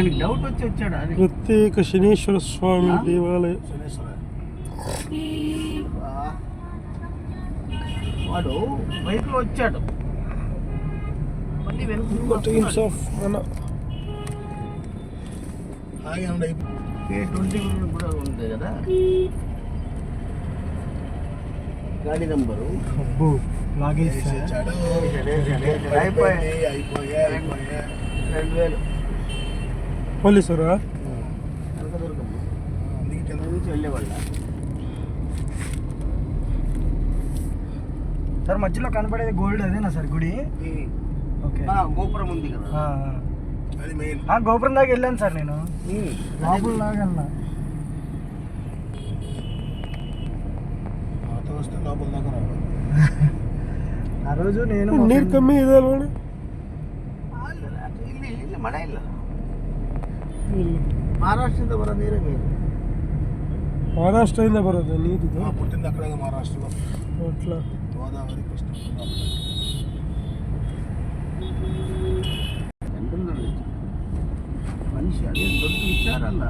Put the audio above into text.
ఆయనకి డౌట్ వచ్చి వచ్చాడు. అది ప్రత్యేక శనీశ్వర స్వామి దేవాలయం. వాడు బైక్ లో వచ్చాడు, మళ్ళీ వెనుక టీమ్స్ ఆఫ్ మన K20 కూడా ఉంది కదా గాడి నంబరు. అబ్బో లాగేసాడు. 2000 పోలీసురా కనకదుర్గమ్మ నుంచి వెళ్ళేవాళ్ళ. సార్ మధ్యలో కనపడేది గోల్డ్ అదేనా సార్ గుడి? ఓకే, గోపురం ఉంది కదా, అది మెయిన్. గోపురం దాకా వెళ్ళాను సార్ నేను, లోపల దాకా వెళ్ళా. వస్తే లోపల దాకా రావాలి. ఆ రోజు నేను నీరు కమ్మి ఇదాలు ಇಲ್ಲ ಮಳೆ ಇಲ್ಲ. ಮಹಾರಾಷ್ಟ್ರದಿಂದ ಬರೋ ನೀರೇ ಬೇರೆ. ಮಹಾರಾಷ್ಟ್ರದಿಂದ ಬರೋದು ನೀರು ಪುಟ್ಟಿಂದ ಆ ಕಡೆ ಮಹಾರಾಷ್ಟ್ರ ಅಟ್లా గోదావరి కృష్ణ మనిషి అదే దొరికి విచారಲ್ಲ.